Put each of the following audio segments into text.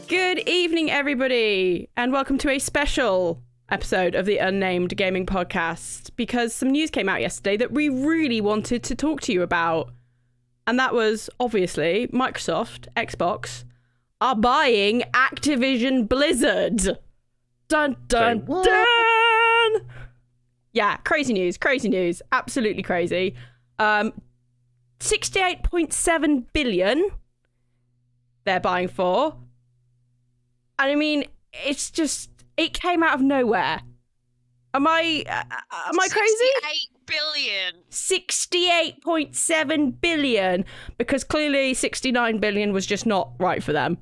Good evening, everybody, and welcome to a special episode of the Unnamed Gaming Podcast, because some news came out yesterday that we really wanted to talk to you about. And that was, obviously, Microsoft, Xbox, are buying Activision Blizzard. Dun, dun, dun! Yeah, crazy news, absolutely crazy. 68.7 billion they're buying for. And I mean, it's just, it came out of nowhere. Am I crazy? 68 billion. 68.7 billion, because clearly 69 billion was just not right for them.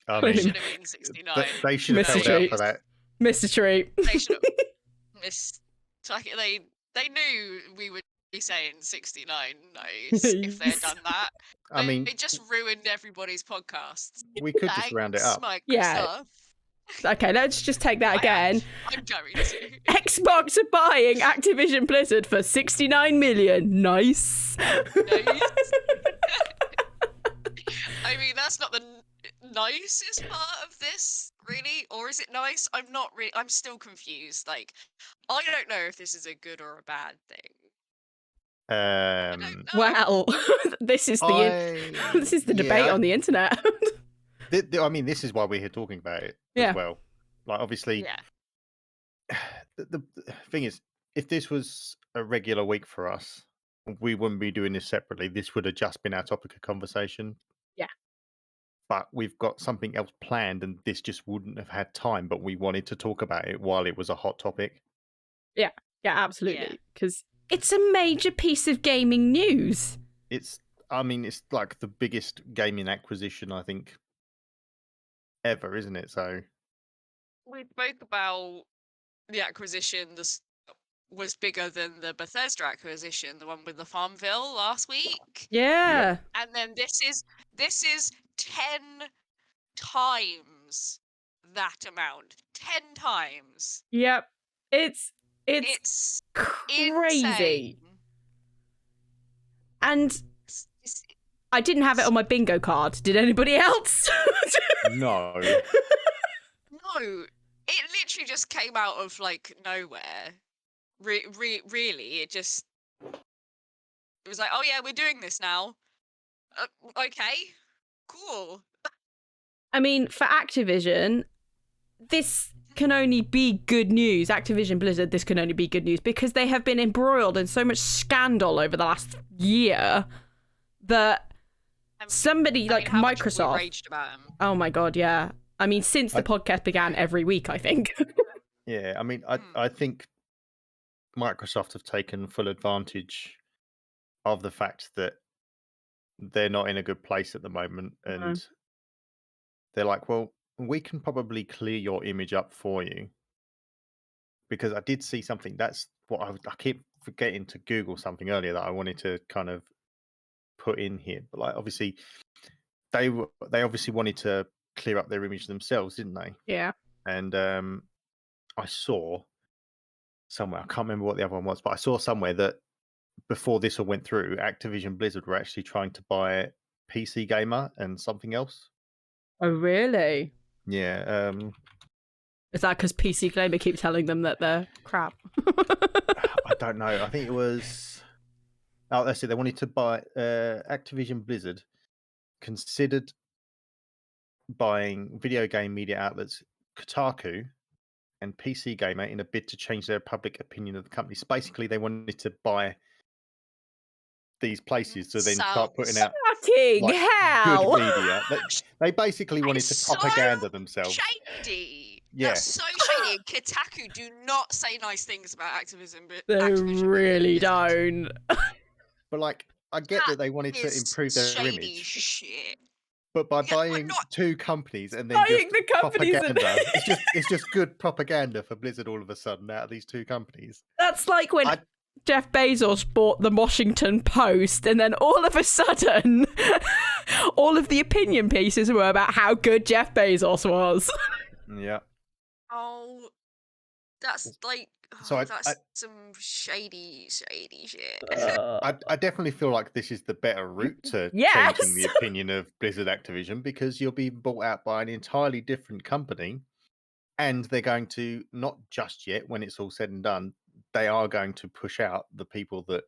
They should have been 69. They should have held out for that. Mr. Treat. They should have missed. They knew we would be saying 69 no's if they had done that. I mean, it just ruined everybody's podcasts. We could just round it up. Microsoft. Yeah. Okay, let's just take that again. I'm going to. Xbox are buying Activision Blizzard for 69 million. Nice. I mean, that's not the nicest part of this, really, or is it nice? I'm still confused. Like, I don't know if this is a good or a bad thing. Well, this is the debate on the internet. I mean, this is why we're here talking about it as well. Like, obviously, the thing is, if this was a regular week for us, we wouldn't be doing this separately. This would have just been our topic of conversation. Yeah. But we've got something else planned, and this just wouldn't have had time, but we wanted to talk about it while it was a hot topic. Yeah, absolutely. Because it's a major piece of gaming news. It's like the biggest gaming acquisition, I think, ever, isn't it? So we spoke about the acquisition. This was bigger than the Bethesda acquisition, the one with the Farmville last week. Yeah. And then this is 10 times that amount. 10 times. Yep. It's crazy. Insane. And I didn't have it on my bingo card. Did anybody else? No. No. It literally just came out of, like, nowhere. Really, it was like, oh yeah, we're doing this now. Okay, cool. I mean, for Activision, this can only be good news. Activision Blizzard, this can only be good news, because they have been embroiled in so much scandal over the last year that somebody like Microsoft raged about him. Oh my god, yeah. I mean, since the podcast began every week, I think. Yeah, I mean, I think Microsoft have taken full advantage of the fact that they're not in a good place at the moment, and they're like, well, we can probably clear your image up for you. Because I did see something, that's what I keep forgetting to Google something earlier that I wanted to kind of put in here. But like, obviously, they obviously wanted to clear up their image themselves, didn't they? Yeah. And I saw somewhere, I can't remember what the other one was, but I saw somewhere that before this all went through, Activision Blizzard were actually trying to buy PC Gamer and something else. Oh, really? Yeah. Is that because PC Gamer keep telling them that they're crap? I don't know. I think it was... Oh, that's it. They wanted to buy Activision Blizzard considered buying video game media outlets Kotaku and PC Gamer in a bid to change their public opinion of the company. So basically, they wanted to buy these places to then start putting out fucking hell good media. They basically wanted to propaganda themselves. Shady. Yeah. That's so shady. And Kotaku do not say nice things about Activision. But they Activision really don't. But like, I get that they wanted to improve their shady image. Shit. But by buying two companies and then buying just the companies propaganda, it's just good propaganda for Blizzard all of a sudden out of these two companies. That's like when Jeff Bezos bought the Washington Post, and then all of a sudden, all of the opinion pieces were about how good Jeff Bezos was. Yeah. Oh, that's like So that's some shady shit. I definitely feel like this is the better route to Yes. changing the opinion of Blizzard Activision, because you'll be bought out by an entirely different company, and they're going to, not just yet, when it's all said and done, they are going to push out the people that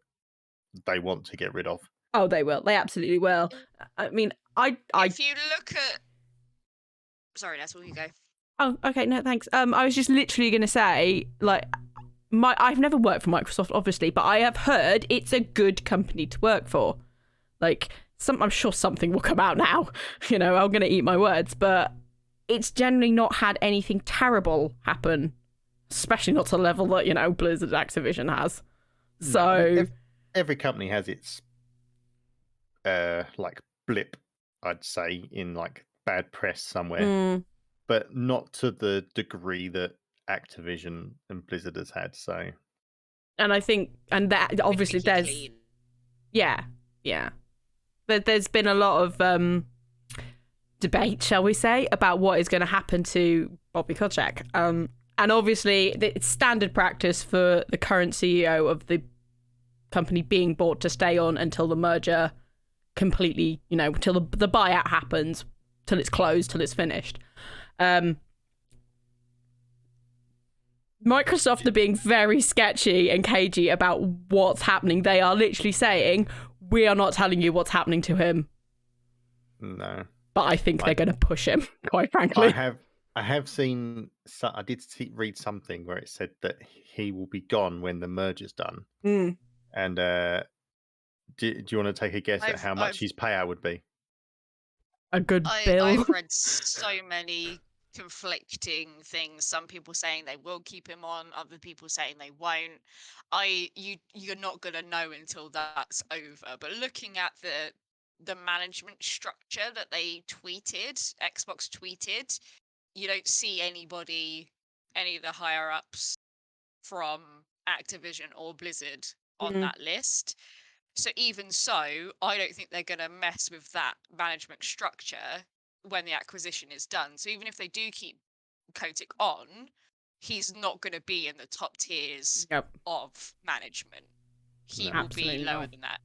they want to get rid of. Oh, they will. They absolutely will. I mean, If you look at... Sorry, that's where you go. Oh, okay, no, thanks. I was just literally going to say, like, I've never worked for Microsoft, obviously, but I have heard it's a good company to work for. Like, I'm sure something will come out now. I'm going to eat my words, but it's generally not had anything terrible happen, especially not to the level that, Blizzard Activision has. So... Every company has its, like, blip, I'd say, in, like, bad press somewhere. But not to the degree that Activision and Blizzard has had. So, and I think, and that obviously there's, clean. yeah. There's been a lot of debate, shall we say, about what is going to happen to Bobby Kotick. And obviously, it's standard practice for the current CEO of the company being bought to stay on until the merger completely, till the buyout happens, till it's closed, till it's finished. Microsoft are being very sketchy and cagey about what's happening. They are literally saying, we are not telling you what's happening to him. No. But I think they're going to push him, quite frankly. I have seen, I did read something where it said that he will be gone when the merger's done. And do you want to take a guess at how much his payout would be? A good bill. I've read so many conflicting things. Some people saying they will keep him on, other people saying they won't. You're not gonna know until that's over. But looking at the management structure that Xbox tweeted, you don't see any of the higher ups from Activision or Blizzard on that list. So even so, I don't think they're going to mess with that management structure when the acquisition is done. So even if they do keep Kotick on, he's not going to be in the top tiers of management. He will be lower than that.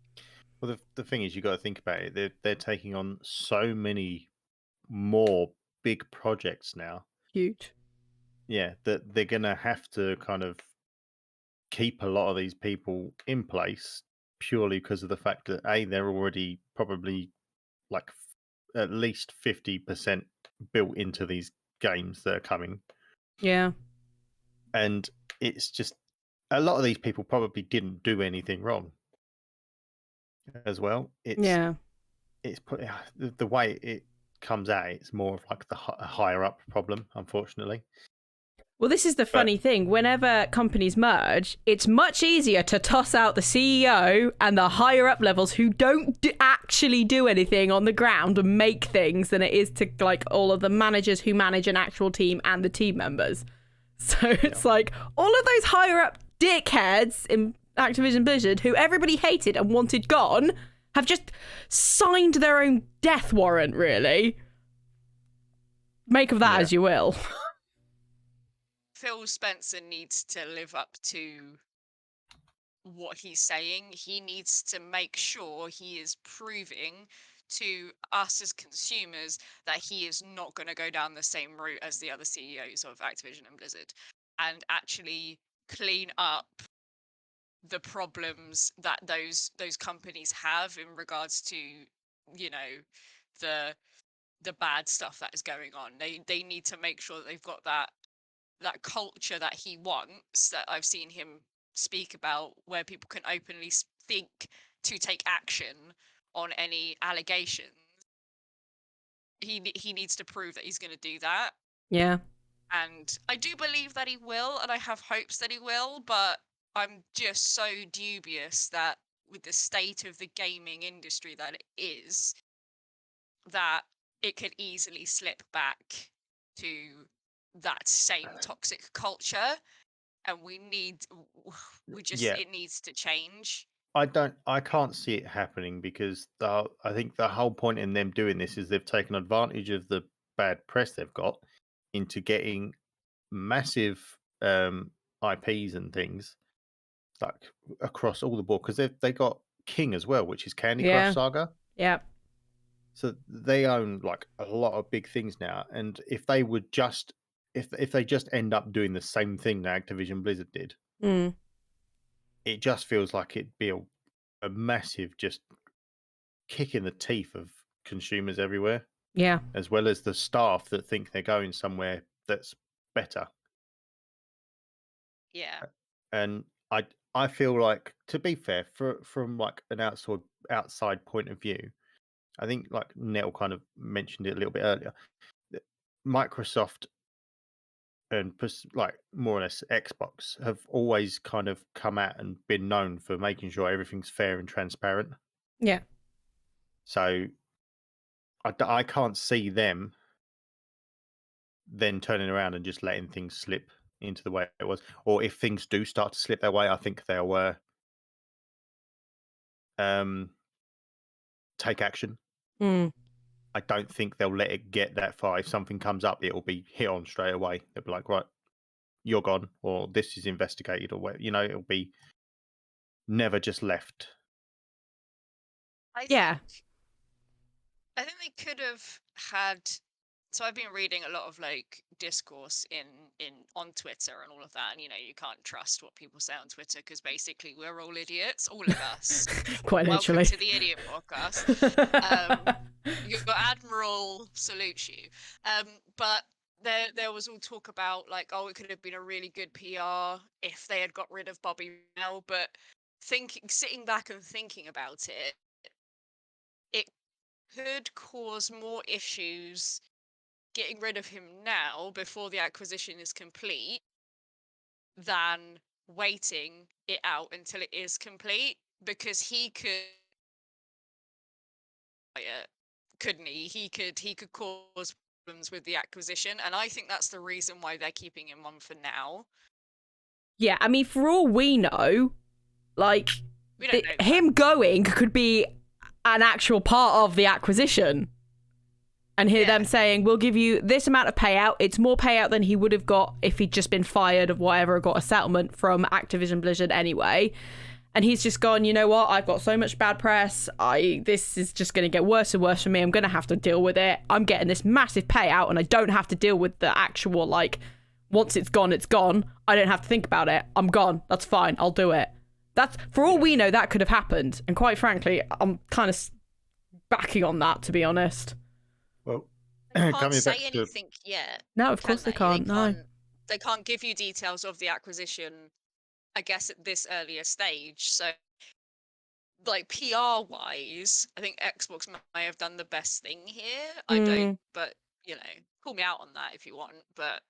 Well, the thing is, you got to think about it. They're taking on so many more big projects now. Huge. Yeah, that they're going to have to kind of keep a lot of these people in place purely because of the fact that they're already probably like at least 50% built into these games that are coming. Yeah. And it's just, a lot of these people probably didn't do anything wrong as well. It's put the way it comes out, it's more of like the higher up problem, unfortunately. Well, this is the funny thing. Whenever companies merge, it's much easier to toss out the CEO and the higher up levels who don't actually do anything on the ground and make things than it is to like all of the managers who manage an actual team and the team members. So it's like all of those higher up dickheads in Activision Blizzard who everybody hated and wanted gone have just signed their own death warrant, really. Make of that as you will. Phil Spencer needs to live up to what he's saying. He needs to make sure he is proving to us as consumers that he is not going to go down the same route as the other CEOs of Activision and Blizzard, and actually clean up the problems that those companies have in regards to, the bad stuff that is going on. They need to make sure that they've got that culture that he wants, that I've seen him speak about, where people can openly think to take action on any allegations. He needs to prove that he's going to do that. Yeah. And I do believe that he will, and I have hopes that he will, but I'm just so dubious that with the state of the gaming industry that it is, that it could easily slip back to that same toxic culture, and it needs to change. I can't see it happening because I think the whole point in them doing this is they've taken advantage of the bad press they've got into getting massive IPs and things like across all the board, because they got King as well, which is Candy Crush Saga. Yeah. So they own like a lot of big things now, and if they would just if they just end up doing the same thing that Activision Blizzard did, it just feels like it'd be a massive just kick in the teeth of consumers everywhere. Yeah. As well as the staff that think they're going somewhere that's better. Yeah. And I feel like, to be fair, from like an outside point of view, I think like Neil kind of mentioned it a little bit earlier, that Microsoft and like more or less Xbox have always kind of come out and been known for making sure everything's fair and transparent. Yeah. So I can't see them then turning around and just letting things slip into the way it was. Or if things do start to slip their way, I think they'll take action. I don't think they'll let it get that far. If something comes up, it'll be hit on straight away. They'll be like, right, you're gone, or this is investigated, or what, it'll be never just left. I think they could have had. So I've been reading a lot of like discourse on Twitter and all of that, and you can't trust what people say on Twitter because basically we're all idiots, all of us. Quite literally. Welcome to the Idiot Podcast. Your Admiral salutes you. But there was all talk about like, oh, it could have been a really good PR if they had got rid of Bobby Mel, but sitting back and thinking about it, it could cause more issues getting rid of him now before the acquisition is complete than waiting it out until it is complete, because he couldn't he could cause problems with the acquisition, and I think that's the reason why they're keeping him on for now. Yeah, I mean, for all we know, like, we don't know him going could be an actual part of the acquisition. And hear them saying, we'll give you this amount of payout. It's more payout than he would have got if he'd just been fired of whatever, got a settlement from Activision Blizzard anyway. And he's just gone, you know what? I've got so much bad press. This is just going to get worse and worse for me. I'm going to have to deal with it. I'm getting this massive payout and I don't have to deal with the actual, like, once it's gone, it's gone. I don't have to think about it. I'm gone. That's fine. I'll do it. That's, for all we know, that could have happened. And quite frankly, I'm kind of backing on that, to be honest. Well, they can't say anything yet. No, of course they can't. No, they can't give you details of the acquisition, I guess, at this earlier stage. So, like, PR wise, I think Xbox may have done the best thing here. I don't, but call me out on that if you want. But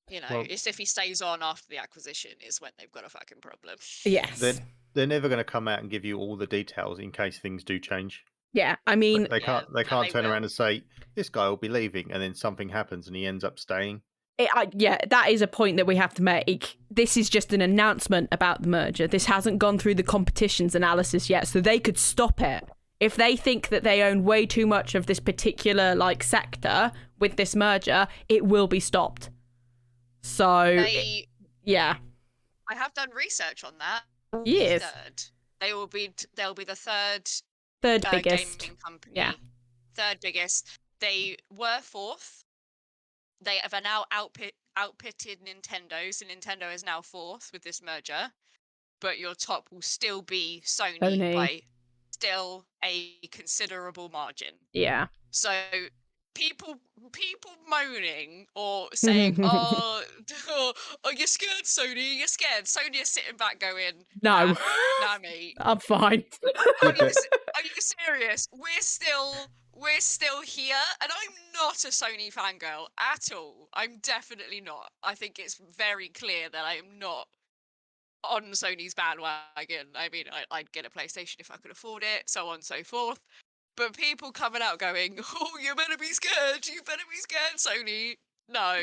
it's if he stays on after the acquisition is when they've got a fucking problem. Yes, they're never going to come out and give you all the details in case things do change. Yeah, I mean, they can't turn around and say this guy will be leaving, and then something happens and he ends up staying. That is a point that we have to make. This is just an announcement about the merger. This hasn't gone through the competitions analysis yet, so they could stop it if they think that they own way too much of this particular sector with this merger. It will be stopped. So I have done research on that. Yes, they'll be the third biggest gaming company. Yeah, third biggest. They were fourth. They have now outpitted Nintendo, so Nintendo is now fourth with this merger. But your top will still be Sony. By still a considerable margin. Yeah. So people moaning or saying, oh, you're scared, Sony. You're scared. Sony is sitting back going, no, nah, mate. I'm fine. Are you serious? We're still here, and I'm not a Sony fangirl at all. I'm definitely not. I think it's very clear that I am not on Sony's bandwagon. I mean, I'd get a PlayStation if I could afford it, so on and so forth. But people coming out going, oh, you better be scared. You better be scared, Sony. No.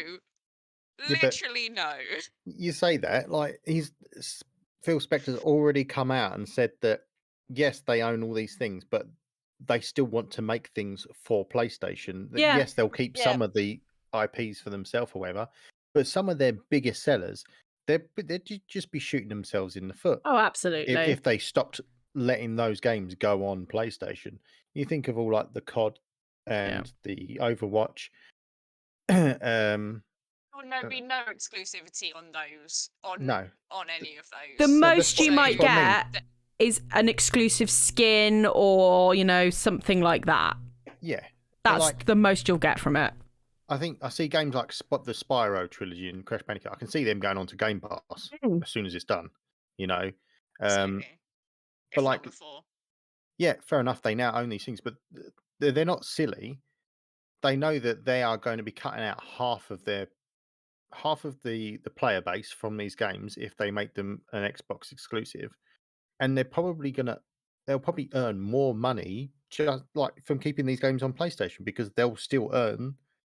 Literally no. You say that, like, Phil Spector's already come out and said that, yes, they own all these things, but they still want to make things for PlayStation. Yeah. Yes, they'll keep some of the IPs for themselves or whatever, but some of their biggest sellers, they'd just be shooting themselves in the foot Oh, absolutely. if they stopped letting those games go on PlayStation. You think of all like the COD and the Overwatch. There'd be no exclusivity on those, on any of those. The most you might what I mean. get is an exclusive skin or, something like that. Yeah. That's the most you'll get from it. I think I see games like the Spyro trilogy and Crash Bandicoot. I can see them going on to Game Pass as soon as it's done, But like before. Yeah, fair enough. They now own these things, but they're not silly. They know that they are going to be cutting out half of the player base from these games if they make them an Xbox exclusive, and they'll probably earn more money just like from keeping these games on PlayStation because they'll still earn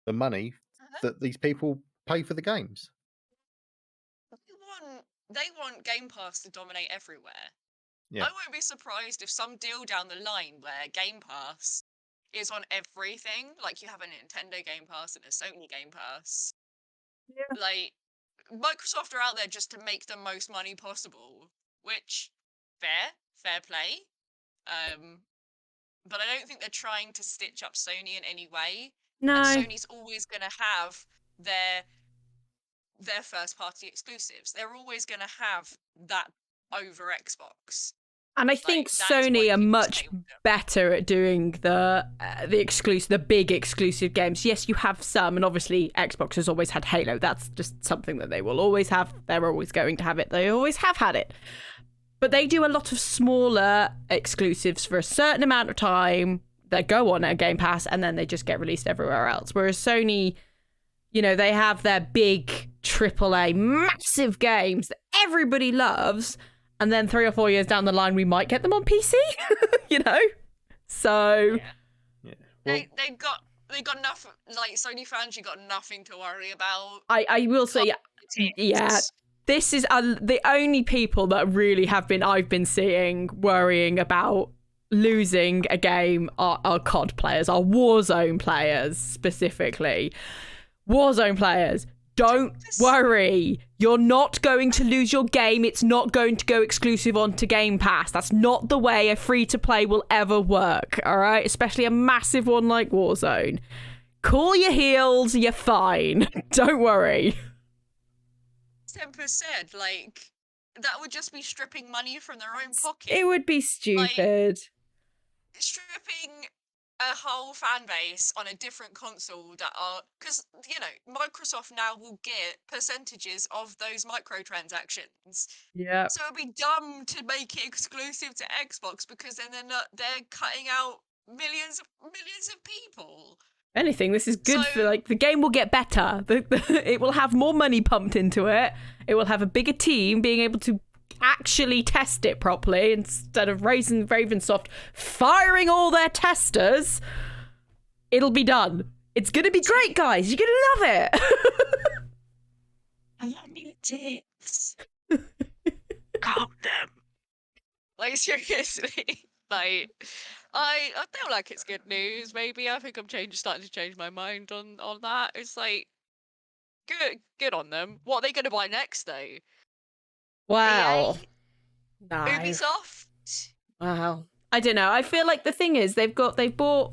the money that these people pay for the games. They want Game Pass to dominate everywhere. Yeah. I won't be surprised if some deal down the line where Game Pass is on everything, like you have a Nintendo Game Pass and a Sony Game Pass. Yeah. Like, Microsoft are out there just to make the most money possible, which, fair play. But I don't think they're trying to stitch up Sony in any way. No. And Sony's always going to have their first party exclusives. They're always going to have that over Xbox. And I think Sony are much better at doing the big exclusive games. Yes, you have some, and obviously Xbox has always had Halo. That's just something that they will always have. They're always going to have it. They always have had it. But they do a lot of smaller exclusives for a certain amount of time that go on a Game Pass, and then they just get released everywhere else. Whereas Sony, they have their big AAA massive games that everybody loves. And then 3 or 4 years down the line, we might get them on PC, So, yeah. Well, they got nothing. Like Sony fans, you got nothing to worry about. I will say, yeah. This is the only people that really I've been seeing worrying about losing a game are COD players, are Warzone players specifically. Warzone players. Don't worry. You're not going to lose your game. It's not going to go exclusive onto Game Pass. That's not the way a free-to-play will ever work, all right? Especially a massive one like Warzone. Cool your heels. You're fine. Don't worry. Tempusbe said, that would just be stripping money from their own pocket. It would be stupid. Stripping a whole fan base on a different console that are, because Microsoft now will get percentages of those microtransactions. Yeah. So it'd be dumb to make it exclusive to Xbox because then they're cutting out millions of people. Anything, this is good for the game will get better. It will have more money pumped into it. It will have a bigger team being able to actually test it properly instead of Ravensoft firing all their testers. It'll be done. It's gonna be great, guys. You're gonna love it. I love your tits. Calm them. Seriously. I feel like it's good news. Maybe I think I'm starting to change my mind on that. It's good on them. What are they going to buy next though? Wow. Nice. Ubisoft. Wow. I don't know. I feel like the thing is they've bought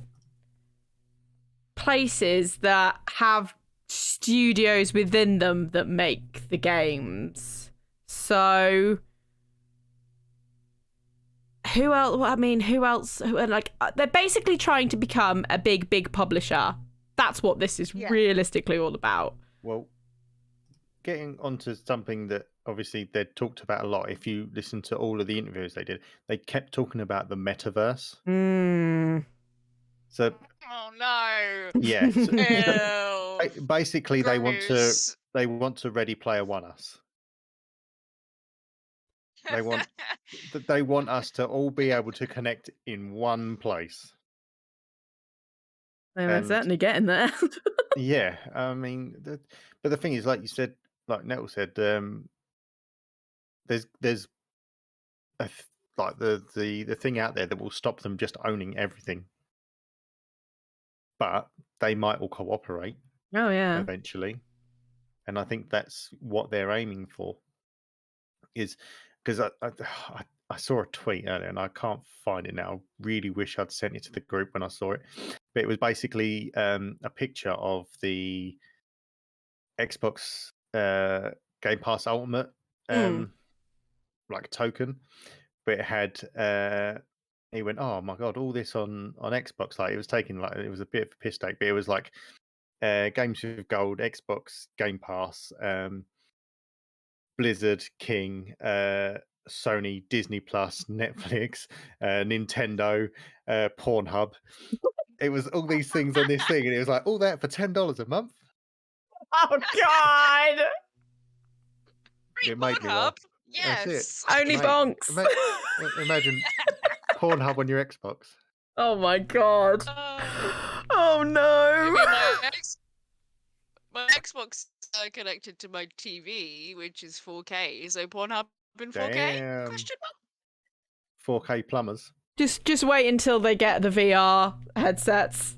places that have studios within them that make the games. So who else? They're basically trying to become a big publisher. That's what this is realistically all about. Well, getting onto something that obviously they talked about a lot. If you listen to all of the interviews they did, they kept talking about the metaverse. So, oh no! Yeah. So basically, they want to Ready Player One us. They want us to all be able to connect in one place. They're certainly getting there. Yeah, I mean, but the thing is, like you said, like Nettle said, there's the thing out there that will stop them just owning everything. But they might all cooperate. Oh yeah. Eventually, and I think that's what they're aiming for. is because I saw a tweet earlier and I can't find it now. Really wish I'd sent it to the group when I saw it, but it was basically a picture of the Xbox Game Pass Ultimate like token, but it had he went, oh my god, all this on Xbox. Like it was taking like it was a bit of a piss take, but it was like games with gold, Xbox Game Pass, Blizzard, King, Sony, Disney Plus, Netflix, Nintendo, Pornhub. It was all these things on this thing, and it was like all that for $10 a month. Oh God! Free It made me laugh. Pornhub? Yes. That's Only Mate, bonks. Imagine Pornhub on your Xbox. Oh my God! I Oh no! mean, my Xbox connected to my TV, which is 4K. So Pornhub in 4K? Damn. Question mark? 4K plumbers. Just wait until they get the VR headsets.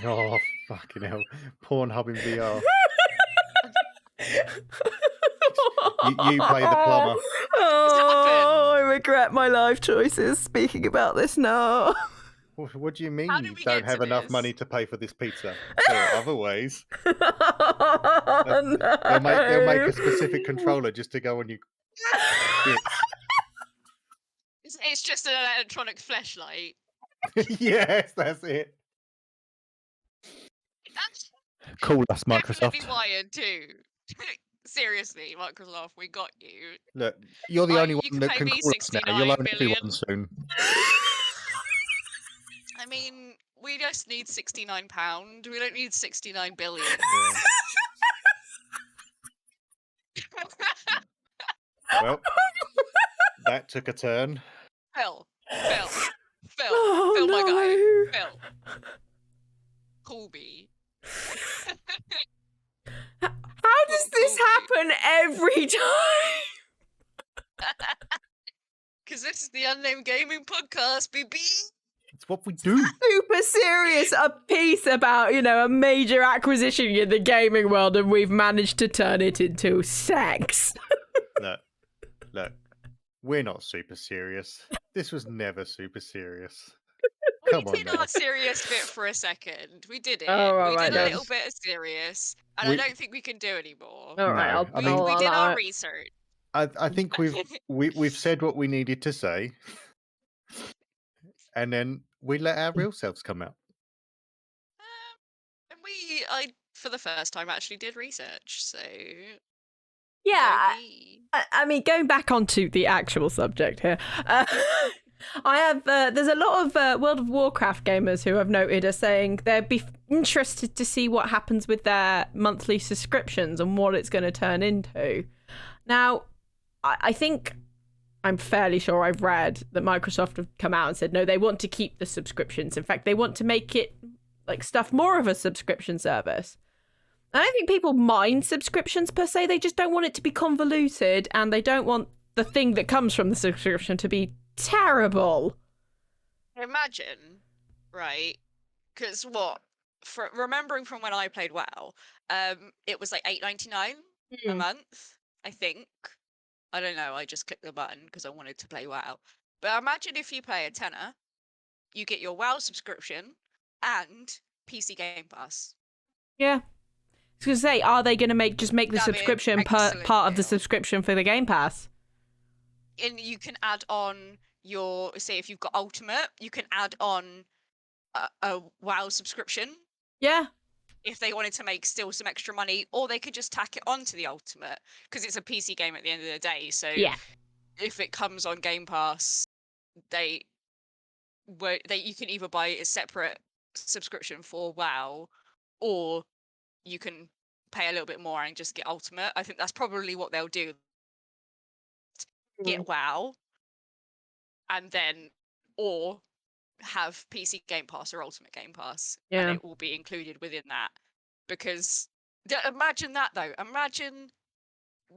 Oh fucking hell! Pornhub in VR. You play the plumber. Oh, I regret my life choices speaking about this now. What do you mean How did you we don't get have to enough this? money to pay for this pizza? There are other ways. Oh, no. They'll make a specific controller just to go on your bits. It's just an electronic fleshlight. Yes, that's it. That's Call us, definitely Microsoft. wired too. Seriously, Microsoft, we got you. Look, you're the Like, only you one can that pay can me call us now. You'll 69 only be billion. one soon. I mean, we just need £69. We don't need 69 billion. Yeah. Well, that took a turn. Phil, Oh, Phil, my no. guy, Phil. Colby. How does this happen every time? Because this is the Unnamed Gaming Podcast, baby. It's what we do. Super serious, a piece about, a major acquisition in the gaming world, and we've managed to turn it into sex. Look, we're not super serious. This was never super serious. Come on We did now. our serious bit for a second. We did it. Oh, we right, did a then. little bit of serious, and We- I don't think we can do anymore. All right, No, I'll We did allow our it. research. I think we've said what we needed to say, and then we let our real selves come out. And I for the first time actually did research. So Yeah, Doggy. I mean, going back onto the actual subject here, I have. There's a lot of World of Warcraft gamers who have noted as saying they'd be interested to see what happens with their monthly subscriptions and what it's going to turn into. Now, I think I'm fairly sure I've read that Microsoft have come out and said no, they want to keep the subscriptions. In fact, they want to make it like stuff more of a subscription service. I don't think people mind subscriptions per se. They just don't want it to be convoluted, and they don't want the thing that comes from the subscription to be terrible. Imagine, right? Because remembering from when I played WoW, it was like $8.99 a month, I think. I don't know. I just clicked the button because I wanted to play WoW. But imagine if you pay a tenner, you get your WoW subscription and PC Game Pass. Yeah. I was going to say, are they going to make the That'd be an subscription part excellent of the deal. subscription for the Game Pass? And you can add on say if you've got Ultimate, you can add on a WoW subscription. Yeah. If they wanted to make still some extra money, or they could just tack it onto the Ultimate because it's a PC game at the end of the day. So Yeah. if it comes on Game Pass, you can either buy a separate subscription for WoW, or you can pay a little bit more and just get Ultimate. I think that's probably what they'll do. Get WoW, and then or have PC Game Pass or Ultimate Game Pass, and it will be included within that. Because imagine that though. Imagine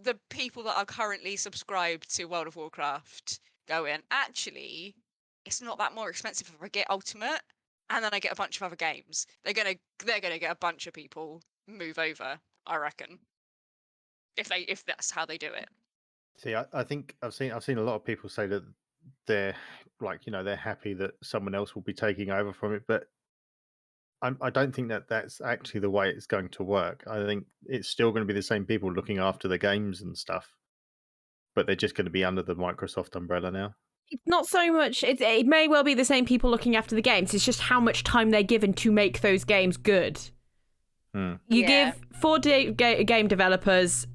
the people that are currently subscribed to World of Warcraft going, actually, it's not that more expensive if I get Ultimate and then I get a bunch of other games. They're gonna get a bunch of people move over, I reckon. If that's how they do it. See, I think I've seen a lot of people say that they're they're happy that someone else will be taking over from it, but I don't think that that's actually the way it's going to work. I think it's still going to be the same people looking after the games and stuff, but they're just going to be under the Microsoft umbrella now. It's not so much. It may well be the same people looking after the games. It's just how much time they're given to make those games good. You give 4 game developers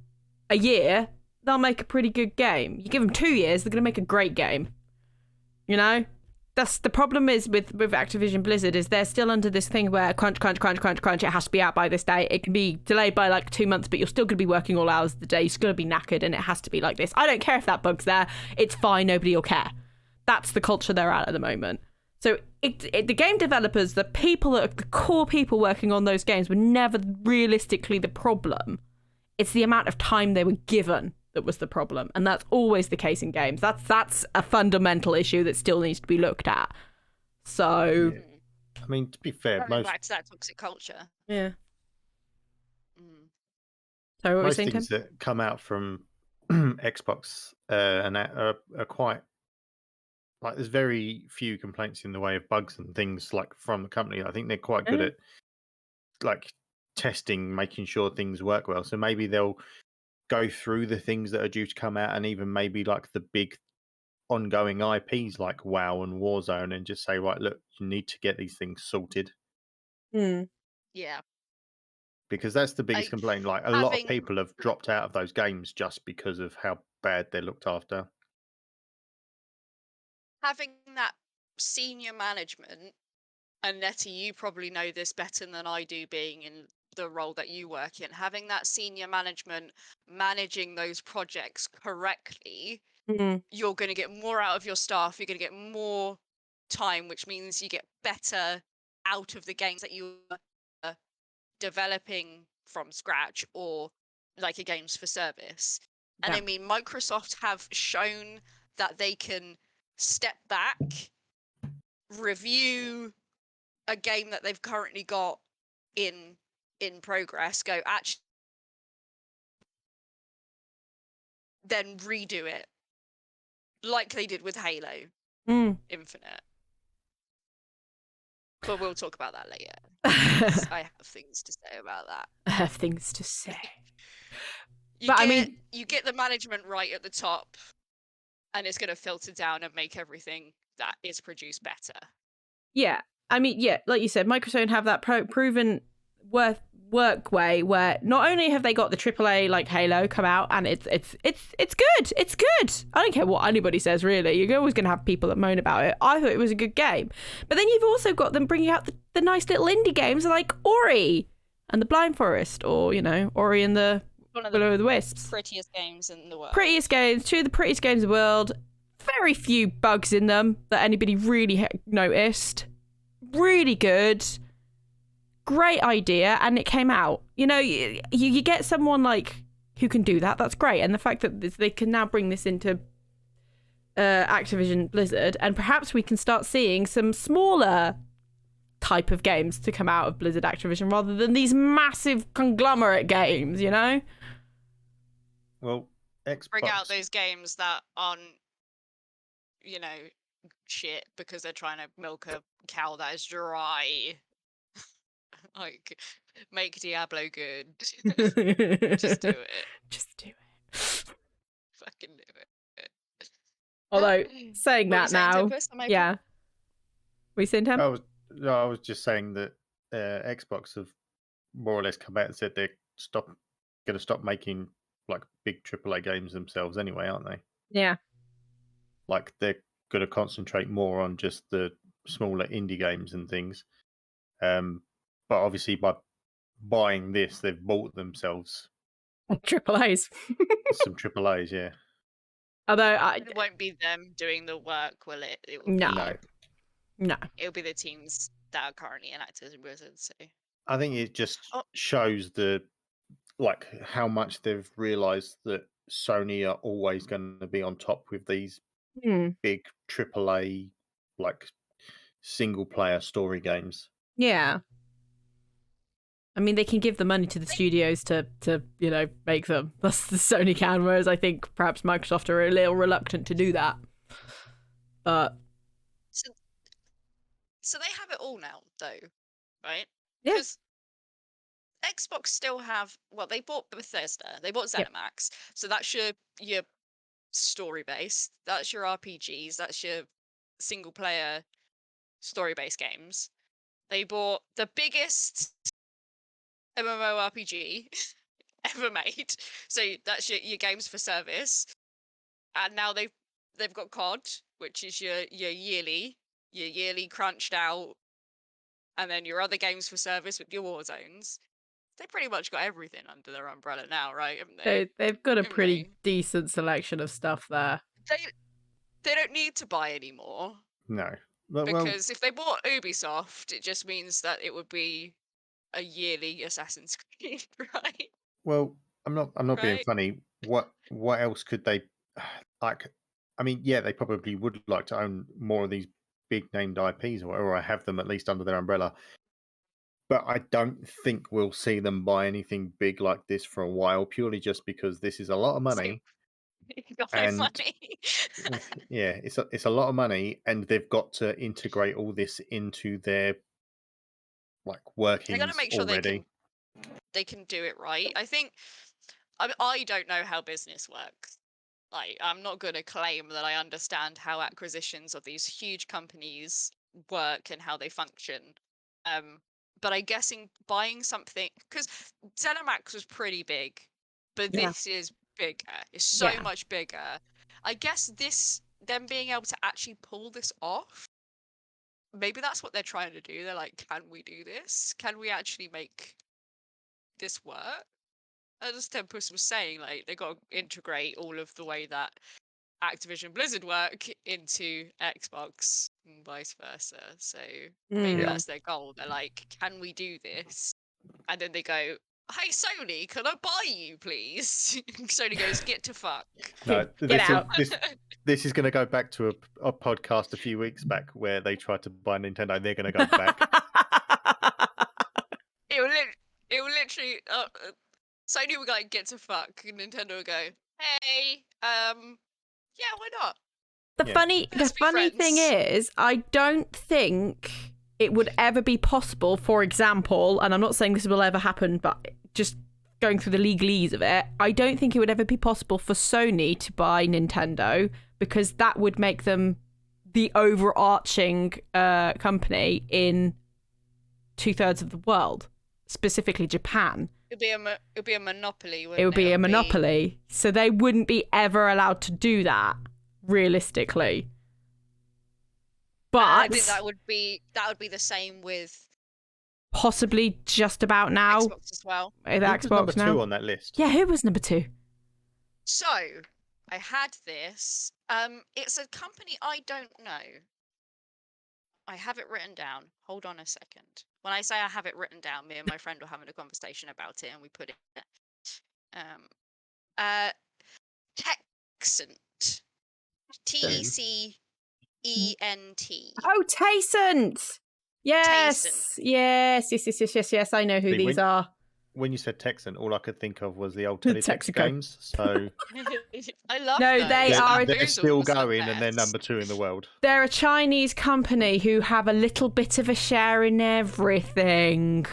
a year, they'll make a pretty good game. You give them 2 years, they're going to make a great game. You know? That's the problem is with Activision Blizzard is they're still under this thing where crunch. It has to be out by this date. It can be delayed by like 2 months, but you're still going to be working all hours of the day. You're going to be knackered, and it has to be like this. I don't care if that bug's there. It's fine. Nobody will care. That's the culture they're at the moment. So the game developers, the people that are the core people working on those games, were never realistically the problem. It's the amount of time they were given that was the problem, and that's always the case in games. That's a fundamental issue that still needs to be looked at. So, I mean, to be fair, going back to that toxic culture. Yeah. So, what most saying, things Tim? that come out from Xbox and that are quite like there's very few complaints in the way of bugs and things like from the company. I think they're quite good at like testing, making sure things work well. So maybe they'll go through the things that are due to come out, and even maybe like the big ongoing IPs like WoW and Warzone, and just say, right, look, you need to get these things sorted. Yeah. Because that's the biggest complaint. Like a lot of people have dropped out of those games just because of how bad they're looked after. Having that senior management, and Nettie, you probably know this better than I do, being in the role that you work in, having that senior management managing those projects correctly, you're going to get more out of your staff, you're going to get more time, which means you get better out of the games that you are developing from scratch, or like a games for service. And I mean, Microsoft have shown that they can step back, review a game that they've currently got in progress, go actually, then redo it like they did with Halo Infinite. But we'll talk about that later. I have things to say about that. I have things to say. You get the management right at the top, and it's going to filter down and make everything that is produced better. Yeah. I mean, yeah, like you said, Microsoft have that proven work way where not only have they got the AAA like Halo come out, and it's good. It's good. I don't care what anybody says, really. You're always going to have people that moan about it. I thought it was a good game. But then you've also got them bringing out the nice little indie games like Ori and the Blind Forest, or, you know, Ori and the Will of the Wisps. Prettiest games in the world. Prettiest games, 2 of the prettiest games in the world. Very few bugs in them that anybody really noticed. Really good. Great idea, and it came out. You know, you get someone like who can do that. That's great, and the fact that they can now bring this into Activision Blizzard, and perhaps we can start seeing some smaller type of games to come out of Blizzard Activision rather than these massive conglomerate games. You know. Well, Xbox bring out those games that aren't, you know, shit because they're trying to milk a cow that is dry. Like, make Diablo good. Just do it. Just do it. Fucking do it. Although, saying that now, yeah. We saying, Tim? I was just saying that Xbox have more or less come out and said they're going to stop making like big AAA games themselves anyway, aren't they? Yeah. Like they're going to concentrate more on just the smaller indie games and things. But obviously by buying this, they've bought themselves AAAs. some AAAs, yeah. Although it won't be them doing the work, will it? No. It'll be the teams that are currently in Activision Blizzard. So I think it just shows how much they've realised that Sony are always going to be on top with these big AAA like single player story games. Yeah. I mean, they can give the money to the studios to make them. That's the Sony can, whereas I think perhaps Microsoft are a little reluctant to do that. But so they have it all now, though, right? Yeah. Because Xbox still have, well, they bought Bethesda, they bought ZeniMax, so that's your story based, that's your RPGs, that's your single player story based games. They bought the biggest MMORPG ever made, so that's your games for service, and now they've got COD, which is your yearly crunched out, and then your other games for service with your war zones. They pretty much got everything under their umbrella now, right? Haven't they? They've got a pretty decent selection of stuff there. They don't need to buy anymore. No. Because if they bought Ubisoft, it just means that it would be a yearly Assassin's Creed, right? Well, I'm not being Right? funny. What else could they like? I mean, yeah, they probably would like to own more of these big named IPs or have them at least under their umbrella. But I don't think we'll see them buy anything big like this for a while, purely just because this is a lot of money. And money. yeah, it's a lot of money, and they've got to integrate all this into their workings They got to make sure already. they can do it right. I think I don't know how business works. Like, I'm not going to claim that I understand how acquisitions of these huge companies work and how they function. But I guess in buying something, because ZeniMax was pretty big, but this is bigger. It's so much bigger. I guess them being able to actually pull this off, maybe that's what they're trying to do. They're like, can we do this? Can we actually make this work? As Tempus was saying, like, they got to integrate all of the way that Activision Blizzard work into Xbox and vice versa. So maybe that's their goal. They're like, can we do this? And then they go, hey, Sony, can I buy you, please? Sony goes, get to fuck. No, Get out. This is going to go back to a podcast a few weeks back where they tried to buy Nintendo. They're going to go back. It will literally. Sony would go, get to fuck, and Nintendo would go, hey, yeah, why not? The funny thing is, I don't think it would ever be possible, for example, and I'm not saying this will ever happen, but just going through the legalese of it, I don't think it would ever be possible for Sony to buy Nintendo, because that would make them the overarching company in 2/3 of the world, specifically Japan. It'd be a monopoly, wouldn't it? Would be a monopoly. So they wouldn't be ever allowed to do that, realistically. But I think that would be the same with possibly just about now. Xbox as well. With Who Xbox was number now. 2 on that list? Yeah, who was number 2? So I had this. It's a company I don't know. I have it written down. Hold on a second. When I say I have it written down, me and my friend were having a conversation about it, and we put it. Texent. Tecent. Oh, Tecent. Yes. Yes. I know who these are. When you said Texan, all I could think of was the old Teletext games. So I love. No, those. They're still going, and they're number 2 in the world. They're a Chinese company who have a little bit of a share in everything.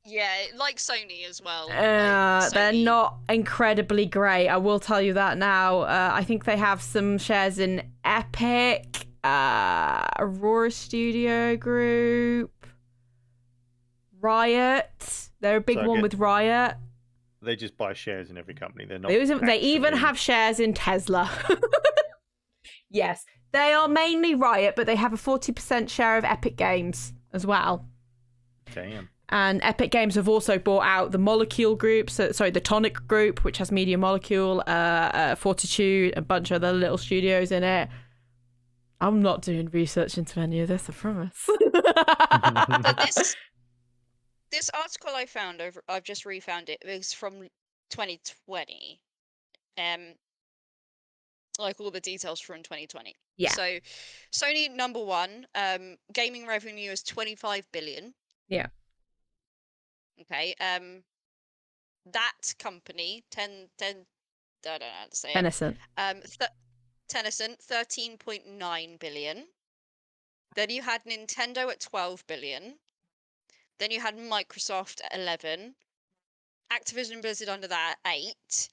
Yeah, like Sony as well. They're not incredibly great, I will tell you that now. I think they have some shares in Epic, Aurora Studio Group, Riot. They're a big one with Riot. They just buy shares in every company. They're not. They even have shares in Tesla. Yes, they are mainly Riot, but they have a 40% share of Epic Games as well. Damn. And Epic Games have also bought out the Molecule Group, the Tonic Group, which has Media Molecule, Fortitude, a bunch of other little studios in it. I'm not doing research into any of this, I promise. But this article I found I've just refound it. It was from 2020. Like all the details from 2020. Yeah. So Sony number 1, gaming revenue is 25 billion. Yeah. Okay. That company, I don't know how to say it. Tencent. Tencent, 13.9 billion. Then you had Nintendo at 12 billion. Then you had Microsoft at 11. Activision Blizzard under that, 8.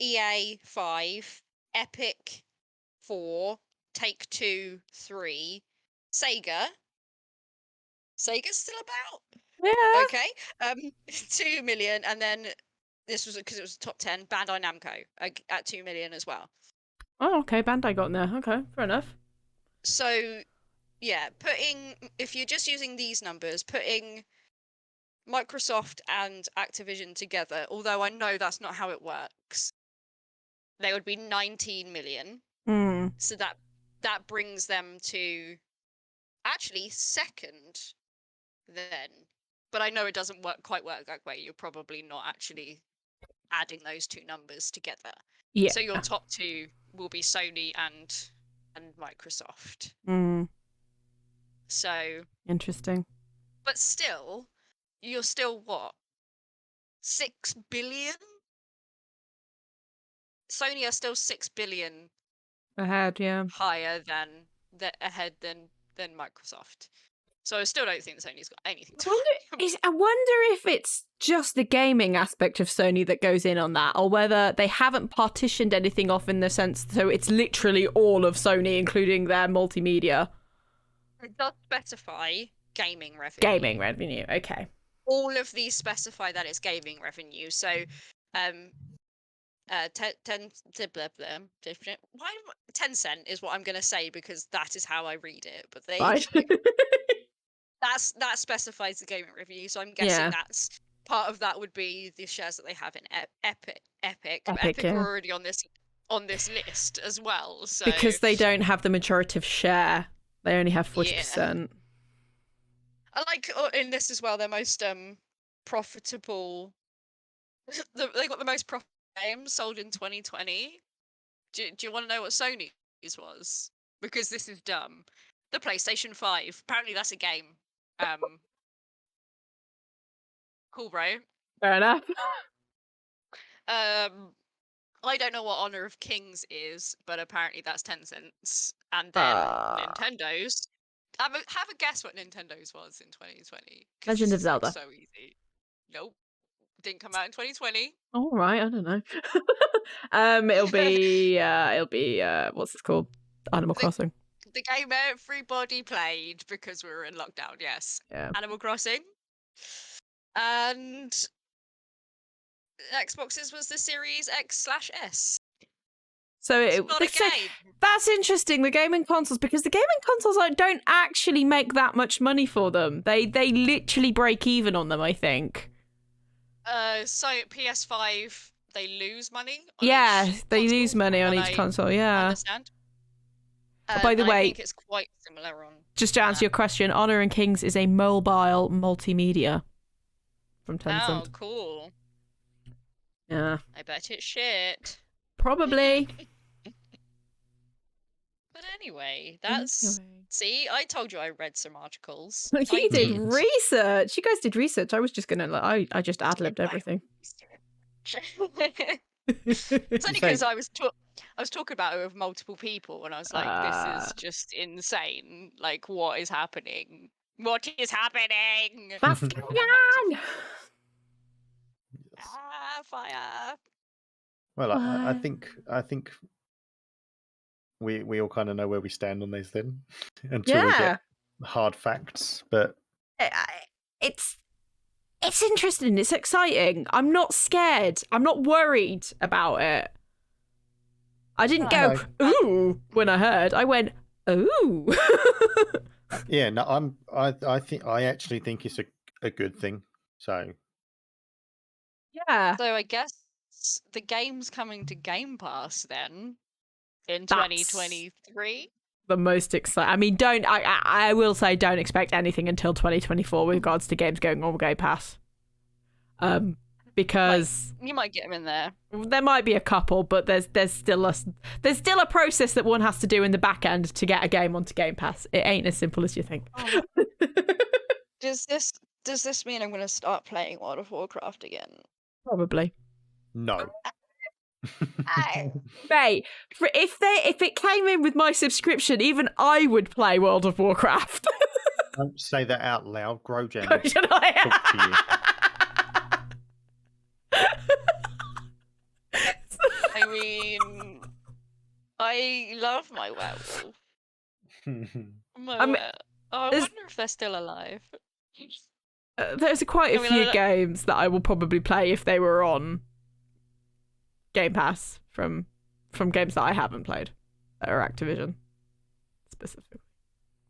EA, 5. Epic, 4. Take-Two, 3. Saga's still about. Yeah. Okay. 2 million, and then this was because it was top 10. Bandai Namco at 2 million as well. Oh, okay. Bandai got in there. Okay, fair enough. So, yeah, if you're just using these numbers, putting Microsoft and Activision together, although I know that's not how it works, they would be 19 million. So that brings them to actually second then. But I know it doesn't quite work that way. You're probably not actually adding those two numbers together. Yeah. So your top two will be Sony and Microsoft. So interesting. But still, you're still what? 6 billion? Sony are still 6 billion ahead, yeah. Higher than Microsoft. So I still don't think Sony's got anything to I wonder if it's just the gaming aspect of Sony that goes in on that, or whether they haven't partitioned anything off in the sense so it's literally all of Sony, including their multimedia. It does specify gaming revenue. Gaming revenue, okay. All of these specify that it's gaming revenue. So, Tencent is what I'm going to say because that is how I read it. But that specifies the gaming revenue. So I'm guessing that's part of that would be the shares that they have in Epic. Epic are already on this list as well. So because they don't have the majority of share, they only have 40%. I like in this as well. Their most profitable. They got the most profitable games sold in 2020. Do you want to know what Sony's was? Because this is dumb. The PlayStation 5. Apparently that's a game. Cool, bro. Fair enough. I don't know what Honor of Kings is, but apparently that's Tencent's. And then Nintendo's. Have a guess what Nintendo's was in 2020. Legend of Zelda. So easy. Nope. Didn't come out in 2020. All right, I don't know. It'll be what's it called? Animal Crossing. The game everybody played because we were in lockdown. Yes. Yeah. Animal Crossing. And Xbox's was the Series X/S. So that's interesting. The gaming consoles, because the gaming consoles don't actually make that much money for them. They literally break even on them, I think. So PS5 they lose money. They lose money on each console. Yeah. Understand. By the way, I think it's quite similar on. Just to answer your question, Honor and Kings is a mobile multimedia from Tencent. Oh, cool. Yeah. I bet it's shit. Probably. But anyway, see, I told you I read some articles. You did research. You guys did research. I was just gonna I just ad-libbed everything. It's only because I was talking about it with multiple people, and I was like, "This is just insane! Like, what is happening? What is happening?" Fire! Well, I think we all kind of know where we stand on these then, until we get hard facts. But it's interesting. It's exciting. I'm not scared. I'm not worried about it. I didn't go ooh when I heard. I went ooh. Yeah, no, I actually think it's a good thing. So yeah. So I guess the game's coming to Game Pass then in 2023. The most exciting. I mean, I will say don't expect anything until 2024 with regards to games going on Game Pass. Because you might get them in there. There might be a couple, but there's still a process that one has to do in the back end to get a game onto Game Pass. It ain't as simple as you think. Does this Does this mean I'm going to start playing World of Warcraft again? Probably. No. Mate, if it came in with my subscription, even I would play World of Warcraft. Don't say that out loud. Grosjean. Oh, should I? Talk to I mean, I love my werewolf. you. My I mean, I there's- wonder if they're still alive. There's quite a I mean, few I don't- games that I will probably play if they were on Game Pass from games that I haven't played that are Activision specifically.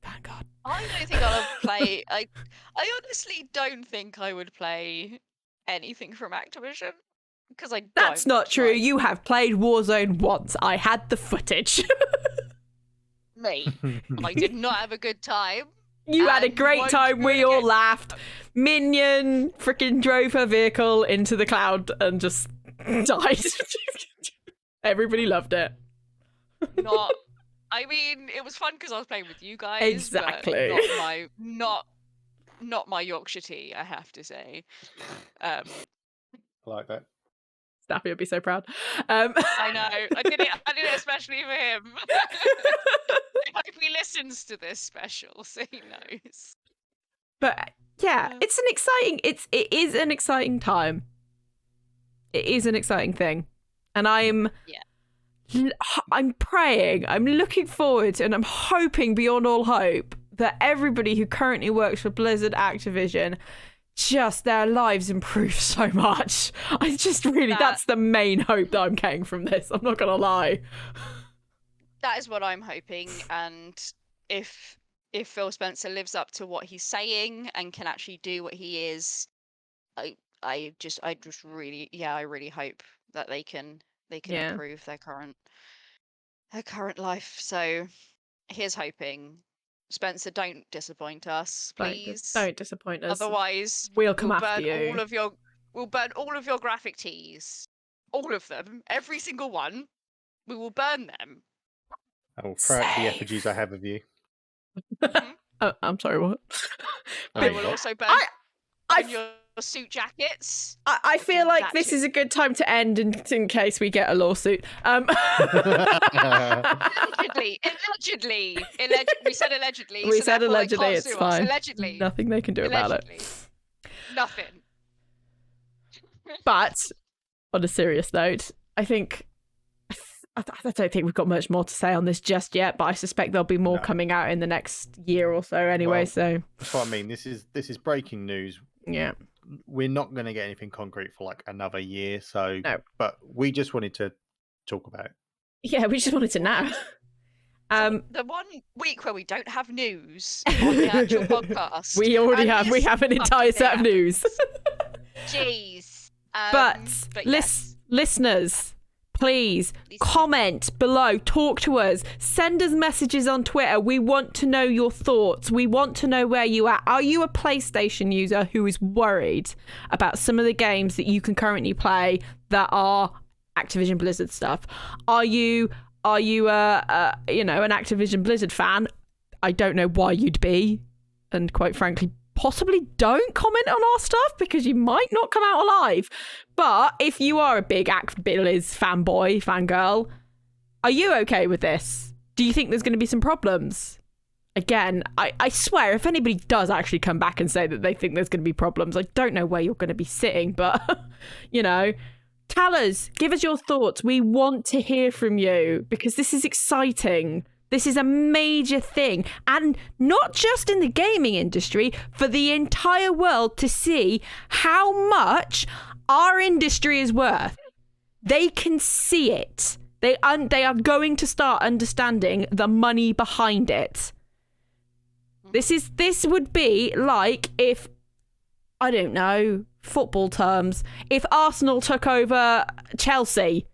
Thank God. I don't think I'll play. I honestly don't think I would play anything from Activision because I. That's don't not true. like You have played Warzone once. I had the footage. me. I did not have a good time. You had a And great won't time. do We it all again. laughed. Minion freaking drove her vehicle into the cloud and just died. Everybody loved it. Not. I mean, it was fun because I was playing with you guys. Exactly. But not my Yorkshire tea. I have to say. I like that. Staffy would be so proud. I know. I did it especially for him. I hope he listens to this special, so he knows. But yeah, it's it is an exciting time. It is an exciting thing, and I'm praying, I'm looking forward to, and I'm hoping beyond all hope that everybody who currently works for Blizzard Activision, just their lives improve so much. I just really, that's the main hope that I'm getting from this. I'm not gonna lie. That is what I'm hoping, and if Phil Spencer lives up to what he's saying and can actually do what he is, I just really, I really hope that they can improve their current life. So here's hoping. Spencer, don't disappoint us, please. Don't disappoint us. Otherwise, we'll come burn after you. We'll burn all of your graphic tees, all of them, every single one. We will burn them. I will throw out the effigies I have of you. I'm sorry, what? I will also burn your suit jackets. I feel like this is a good time to end in case we get a lawsuit. Allegedly. We said allegedly. We so said therefore they allegedly, can't it's sue us. fine. Allegedly. Nothing they can do about it. Nothing. But on a serious note, I don't think we've got much more to say on this just yet, but I suspect there'll be more coming out in the next year or so anyway. Well, so that's what I mean. This is breaking news. Yeah. We're not going to get anything concrete for like another year. So, no. But we just wanted to talk about it. Yeah, we just wanted to know. The 1 week where we don't have news on the actual podcast. We have an entire set of news. Jeez. But yes. listeners, please comment below, talk to us, send us messages on Twitter. We want to know your thoughts. We want to know where you are. Are you a PlayStation user who is worried about some of the games that you can currently play that are Activision Blizzard stuff? Are you an Activision Blizzard fan? I don't know why you'd be, and quite frankly, possibly don't comment on our stuff because you might not come out alive. But if you are a big Blizz fanboy, fangirl, are you okay with this? Do you think there's going to be some problems? Again, I swear, if anybody does actually come back and say that they think there's going to be problems, I don't know where you're going to be sitting, but, tell us, give us your thoughts. We want to hear from you because this is exciting. This is a major thing, and not just in the gaming industry, for the entire world to see how much our industry is worth. They can see it. They are going to start understanding the money behind it. This would be like if, I don't know, football terms, if Arsenal took over Chelsea.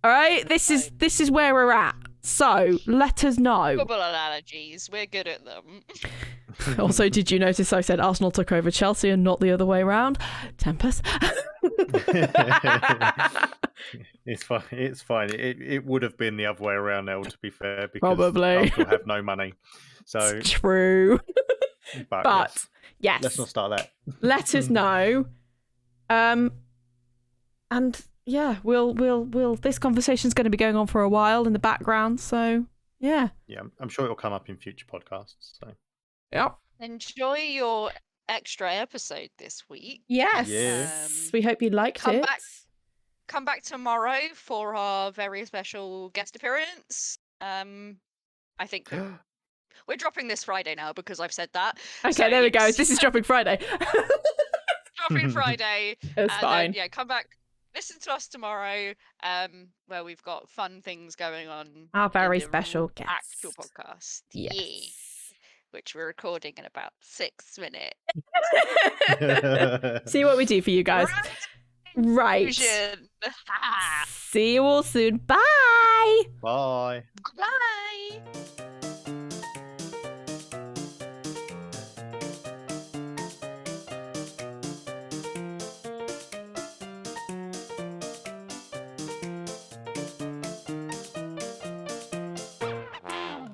All right, this is where we're at. So let us know. Football analogies, we're good at them. Also, did you notice I said Arsenal took over Chelsea and not the other way around? Tempus. It's fine. It's fine. It would have been the other way around now, to be fair, because Probably. Arsenal have no money. So It's true. but But yes. Yes. Let's not start that. Let us know. And yeah, we'll this conversation's going to be going on for a while in the background, so yeah. Yeah, I'm sure it'll come up in future podcasts. So Yep. Enjoy your extra episode this week. Yes. Yeah. We hope you liked it. Come back tomorrow for our very special guest appearance. I think we're dropping this Friday now because I've said that. Okay, so, there we yes. go. This is dropping Friday. Dropping Friday. It's fine. Then, come back. Listen to us tomorrow, where we've got fun things going on. Our very in the special guest. actual podcast. Yes. Yeah. Which we're recording in about 6 minutes. See what we do for you guys. Right. See you all soon. Bye. Bye. Bye.